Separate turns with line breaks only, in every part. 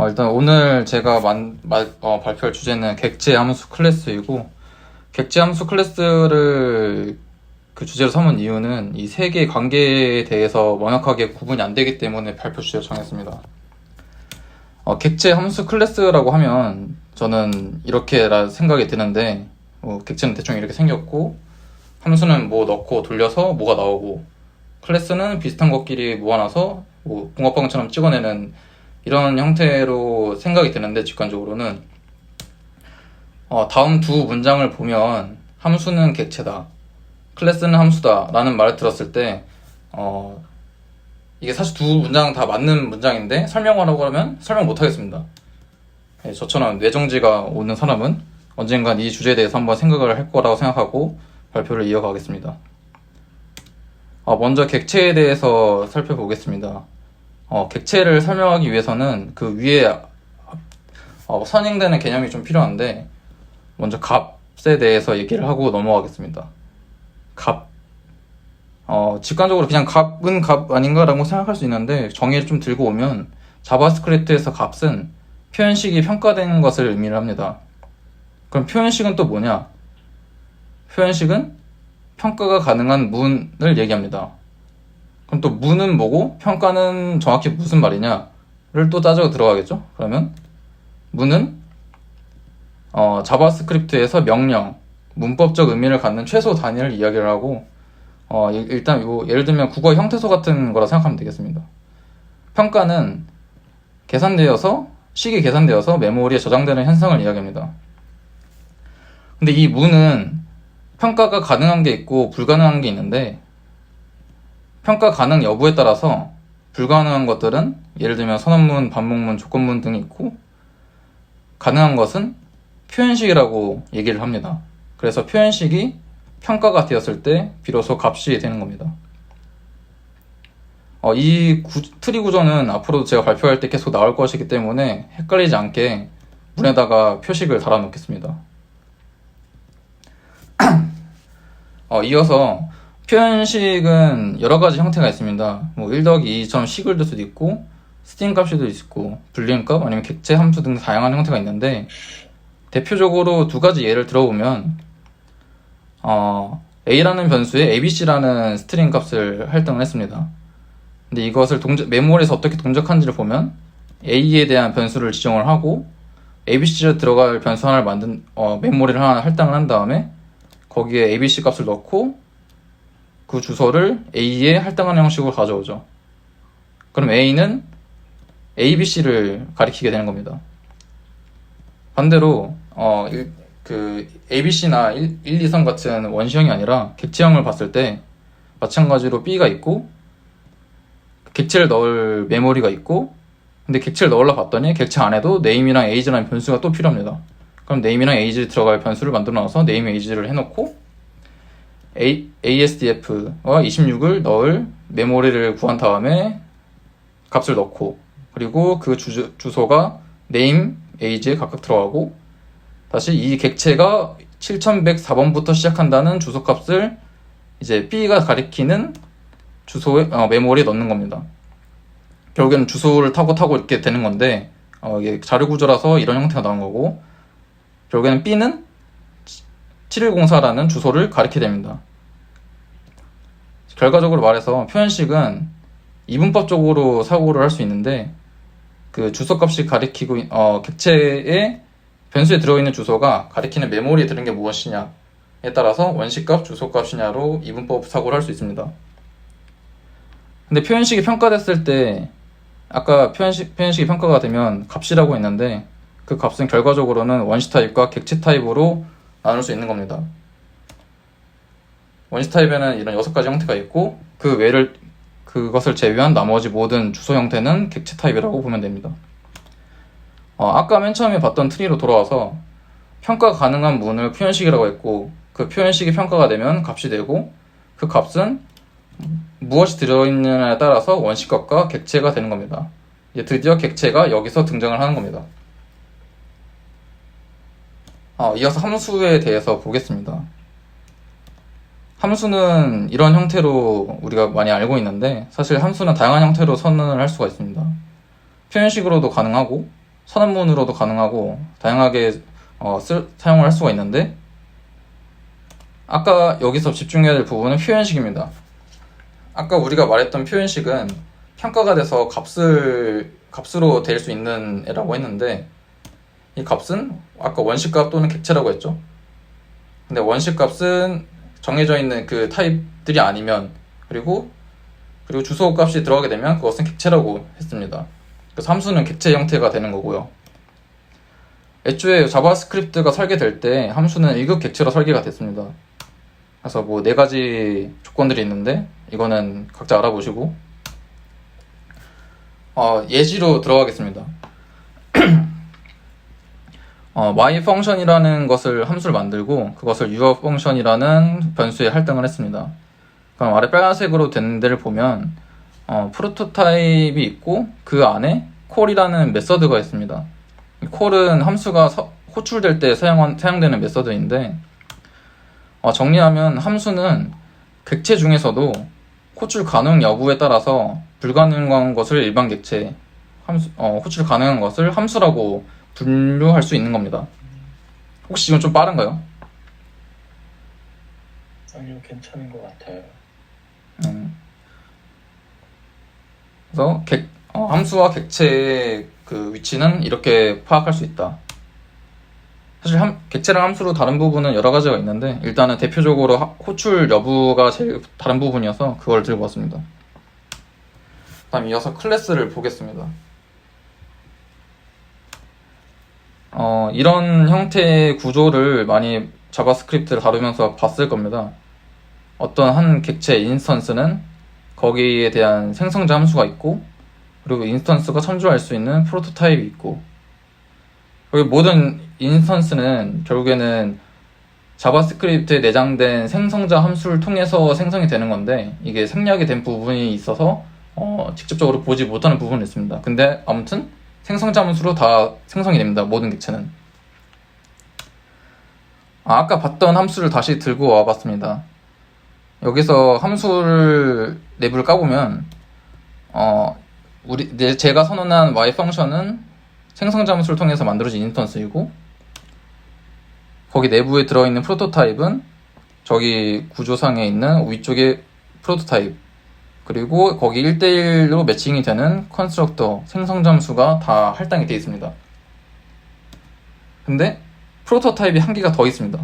일단 오늘 제가 발표할 주제는 객체 함수 클래스이고, 객체 함수 클래스를 그 주제로 삼은 이유는 이 세 개의 관계에 대해서 명확하게 구분이 안 되기 때문에 발표 주제로 정했습니다. 객체 함수 클래스라고 하면 저는 이렇게 생각이 드는데, 객체는 대충 이렇게 생겼고, 함수는 뭐 넣고 돌려서 뭐가 나오고, 클래스는 비슷한 것끼리 모아놔서 뭐 붕어빵처럼 찍어내는 이런 형태로 생각이 드는데, 직관적으로는 다음 두 문장을 보면 함수는 객체다, 클래스는 함수다 라는 말을 들었을 때 이게 사실 두 문장 다 맞는 문장인데 설명하라고 하면 설명 못 하겠습니다. 저처럼 뇌정지가 오는 사람은 언젠간 이 주제에 대해서 한번 생각을 할 거라고 생각하고 발표를 이어가겠습니다. 먼저 객체에 대해서 살펴보겠습니다. 객체를 설명하기 위해서는 그 위에 선행되는 개념이 좀 필요한데, 먼저 값에 대해서 얘기를 하고 넘어가겠습니다. 값. 직관적으로 그냥 값은 값 아닌가라고 생각할 수 있는데, 정의를 좀 들고 오면 자바스크립트에서 값은 표현식이 평가된 것을 의미를 합니다. 그럼 표현식은 또 뭐냐? 표현식은 평가가 가능한 문을 얘기합니다. 그럼 또 문은 뭐고 평가는 정확히 무슨 말이냐를 또 따져 들어가겠죠? 그러면 문은 자바스크립트에서 명령, 문법적 의미를 갖는 최소 단위를 이야기를 하고, 일단 예를 들면 국어 형태소 같은 거라 생각하면 되겠습니다. 평가는 식이 계산되어서 메모리에 저장되는 현상을 이야기합니다. 근데 이 문은 평가가 가능한 게 있고 불가능한 게 있는데, 평가 가능 여부에 따라서 불가능한 것들은 예를 들면 선언문, 반복문, 조건문 등이 있고, 가능한 것은 표현식이라고 얘기를 합니다. 그래서 표현식이 평가가 되었을 때 비로소 값이 되는 겁니다. 이 트리 구조는 앞으로도 제가 발표할 때 계속 나올 것이기 때문에 헷갈리지 않게 문에다가 표식을 달아 놓겠습니다. 이어서 표현식은 여러 가지 형태가 있습니다. 1+2처럼 식을 둘 수도 있고, 스트링 값이 될 수 있고, 불리언 값 아니면 객체 함수 등 다양한 형태가 있는데, 대표적으로 두 가지 예를 들어보면 a라는 변수에 abc라는 스트링 값을 할당을 했습니다. 근데 이것을 메모리에서 어떻게 동작하는지를 보면 a에 대한 변수를 지정을 하고 abc로 들어갈 변수 하나를 메모리를 하나 할당을 한 다음에 거기에 abc 값을 넣고 그 주소를 a에 할당하는 형식으로 가져오죠. 그럼 a는 abc를 가리키게 되는 겁니다. 반대로 ABC나 1, 2, 3 같은 원시형이 아니라 객체형을 봤을 때 마찬가지로 B가 있고 객체를 넣을 메모리가 있고, 근데 객체를 넣으려 봤더니 객체 안에도 name이랑 age라는 변수가 또 필요합니다. 그럼 name이랑 age 들어갈 변수를 만들어 놔서 name, age를 해놓고 ASDF와 26을 넣을 메모리를 구한 다음에 값을 넣고, 그리고 그 주소가 name, age에 각각 들어가고, 다시 이 객체가 7104번부터 시작한다는 주소값을 이제 B가 가리키는 주소에 메모리에 넣는 겁니다. 결국에는 주소를 타고 이렇게 되는 건데, 이게 자료 구조라서 이런 형태가 나온 거고, 결국에는 B는 7104라는 주소를 가리키게 됩니다. 결과적으로 말해서 표현식은 이분법적으로 사고를 할 수 있는데, 그 주소값이 가리키고 객체의 변수에 들어있는 주소가 가리키는 메모리에 들은 게 무엇이냐에 따라서 원식값, 주소값이냐로 이분법 사고를 할 수 있습니다. 근데 표현식이 평가됐을 때, 아까 표현식이 평가가 되면 값이라고 했는데, 그 값은 결과적으로는 원시 타입과 객체 타입으로 나눌 수 있는 겁니다. 원시 타입에는 이런 6가지 형태가 있고, 그것을 제외한 나머지 모든 주소 형태는 객체 타입이라고 보면 됩니다. 아까 맨 처음에 봤던 트리로 돌아와서 평가 가능한 문을 표현식이라고 했고, 그 표현식이 평가가 되면 값이 되고, 그 값은 무엇이 들어있느냐에 따라서 원식값과 객체가 되는 겁니다. 이제 드디어 객체가 여기서 등장을 하는 겁니다. 이어서 함수에 대해서 보겠습니다. 함수는 이런 형태로 우리가 많이 알고 있는데, 사실 함수는 다양한 형태로 선언을 할 수가 있습니다. 표현식으로도 가능하고, 선언문으로도 가능하고 다양하게 사용을 할 수가 있는데, 아까 여기서 집중해야 될 부분은 표현식입니다. 아까 우리가 말했던 표현식은 평가가 돼서 값으로 될 수 있는 애라고 했는데, 이 값은 아까 원식값 또는 객체라고 했죠. 근데 원식값은 정해져 있는 그 타입들이 아니면, 그리고 주소값이 들어가게 되면 그것은 객체라고 했습니다. 그래서 함수는 객체 형태가 되는 거고요. 애초에 자바스크립트가 설계될 때 함수는 1급 객체로 설계가 됐습니다. 그래서 뭐 4가지 조건들이 있는데 이거는 각자 알아보시고, 예시로 들어가겠습니다. my 펑션이라는 함수를 만들고 그것을 your 펑션이라는 변수에 할당을 했습니다. 그럼 아래 빨간색으로 된 데를 보면 프로토타입이 있고 그 안에 콜이라는 메서드가 있습니다. 콜은 함수가 호출될 때 사용되는 메서드인데, 정리하면 함수는 객체 중에서도 호출 가능 여부에 따라서 불가능한 것을 일반 객체, 호출 가능한 것을 함수라고 분류할 수 있는 겁니다. 혹시 이건 좀 빠른가요?
아니요, 괜찮은 것 같아요.
그래서 함수와 객체의 그 위치는 이렇게 파악할 수 있다. 사실 객체랑 함수로 다른 부분은 여러 가지가 있는데, 일단은 대표적으로 호출 여부가 제일 다른 부분이어서 그걸 들고 왔습니다. 다음 이어서 클래스를 보겠습니다. 이런 형태의 구조를 많이 자바스크립트를 다루면서 봤을 겁니다. 어떤 한 객체 인스턴스는 거기에 대한 생성자 함수가 있고, 그리고 인스턴스가 참조할 수 있는 프로토타입이 있고, 그리고 모든 인스턴스는 결국에는 자바스크립트에 내장된 생성자 함수를 통해서 생성이 되는 건데, 이게 생략이 된 부분이 있어서 직접적으로 보지 못하는 부분이 있습니다. 근데 아무튼 생성자 함수로 다 생성이 됩니다. 모든 객체는. 아까 봤던 함수를 다시 들고 와봤습니다. 여기서 함수를 내부를 까보면 제가 선언한 y 펑션은 생성자 함수를 통해서 만들어진 인스턴스이고, 거기 내부에 들어있는 프로토타입은 저기 구조상에 있는 위쪽에 프로토타입, 그리고 거기 1대1로 매칭이 되는 컨스트럭터 생성자 함수가 다 할당이 되어 있습니다. 근데 프로토타입이 한 개가 더 있습니다.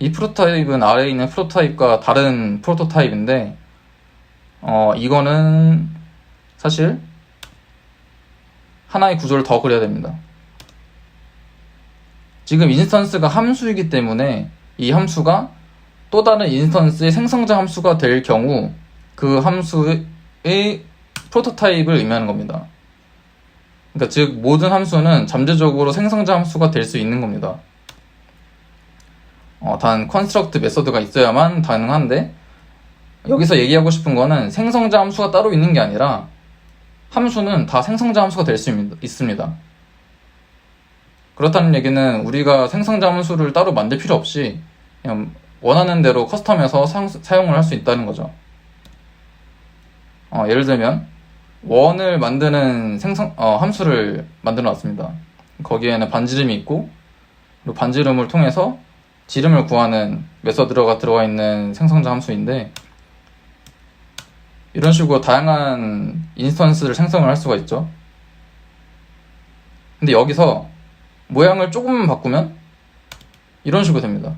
이 프로토타입은 아래에 있는 프로토타입과 다른 프로토타입인데, 이거는 사실 하나의 구조를 더 그려야 됩니다. 지금 인스턴스가 함수이기 때문에 이 함수가 또 다른 인스턴스의 생성자 함수가 될 경우 그 함수의 프로토타입을 의미하는 겁니다. 그러니까 즉 모든 함수는 잠재적으로 생성자 함수가 될 수 있는 겁니다. 단 컨스트럭트 메서드가 있어야만 가능한데, 여기서 얘기하고 싶은 거는 생성자 함수가 따로 있는 게 아니라 함수는 다 생성자 함수가 될 수 있습니다. 그렇다는 얘기는 우리가 생성자 함수를 따로 만들 필요 없이 그냥 원하는 대로 커스텀해서 사용을 할 수 있다는 거죠. 예를 들면 원을 만드는 함수를 만들어 놨습니다. 거기에는 반지름이 있고, 그리고 반지름을 통해서 지름을 구하는 메서드가 들어가 있는 생성자 함수인데, 이런 식으로 다양한 인스턴스를 생성을 할 수가 있죠. 근데 여기서 모양을 조금만 바꾸면 이런 식으로 됩니다.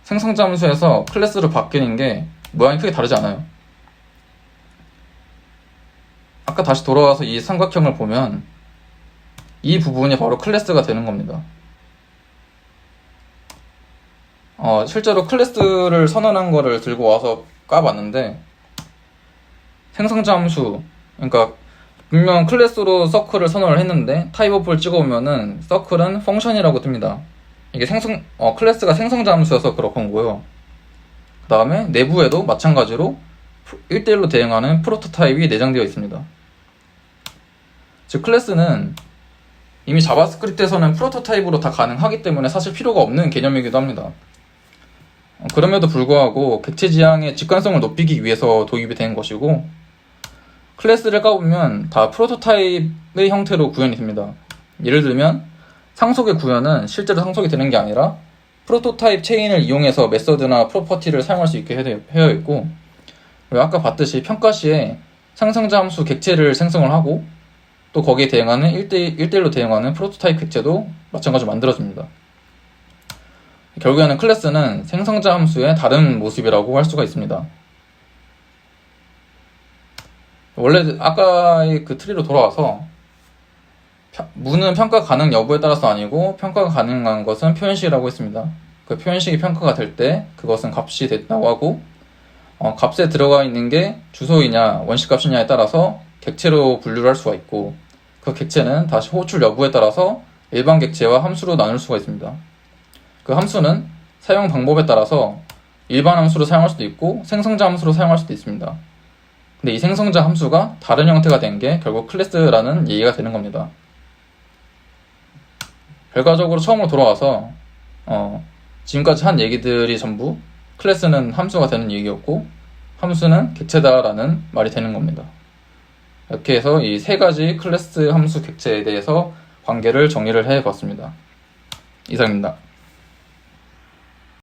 생성자 함수에서 클래스로 바뀌는 게 모양이 크게 다르지 않아요. 아까 다시 돌아와서 이 삼각형을 보면 이 부분이 바로 클래스가 되는 겁니다. 실제로 클래스를 선언한 거를 들고 와서 까봤는데, 생성자 함수, 그러니까 분명 클래스로 서클을 선언을 했는데 타입오프를 찍어보면은 서클은 펑션이라고 뜹니다. 이게 클래스가 생성자 함수여서 그렇건 거고요. 그 다음에 내부에도 마찬가지로 1대1로 대응하는 프로토타입이 내장되어 있습니다. 즉 클래스는 이미 자바스크립트에서는 프로토타입으로 다 가능하기 때문에 사실 필요가 없는 개념이기도 합니다. 그럼에도 불구하고 객체 지향의 직관성을 높이기 위해서 도입이 된 것이고, 클래스를 까보면 다 프로토타입의 형태로 구현이 됩니다. 예를 들면 상속의 구현은 실제로 상속이 되는 게 아니라 프로토타입 체인을 이용해서 메서드나 프로퍼티를 사용할 수 있게 되어 있고, 그리고 아까 봤듯이 평가 시에 상승자 함수 객체를 생성을 하고 또 거기에 대응하는 1대1로 대응하는 프로토타입 객체도 마찬가지로 만들어집니다. 결국에는 클래스는 생성자 함수의 다른 모습이라고 할 수가 있습니다. 원래 아까의 그 트리로 돌아와서 무는 평가 가능 여부에 따라서 아니고 평가가 가능한 것은 표현식이라고 했습니다. 그 표현식이 평가가 될 때 그것은 값이 됐다고 하고, 값에 들어가 있는 게 주소이냐 원시값이냐에 따라서 객체로 분류를 할 수가 있고, 그 객체는 다시 호출 여부에 따라서 일반 객체와 함수로 나눌 수가 있습니다. 그 함수는 사용 방법에 따라서 일반 함수로 사용할 수도 있고 생성자 함수로 사용할 수도 있습니다. 근데 이 생성자 함수가 다른 형태가 된 게 결국 클래스라는 얘기가 되는 겁니다. 결과적으로 처음으로 돌아와서 지금까지 한 얘기들이 전부 클래스는 함수가 되는 얘기였고 함수는 객체다라는 말이 되는 겁니다. 이렇게 해서 이 세 가지 클래스 함수 객체에 대해서 관계를 정리를 해봤습니다. 이상입니다.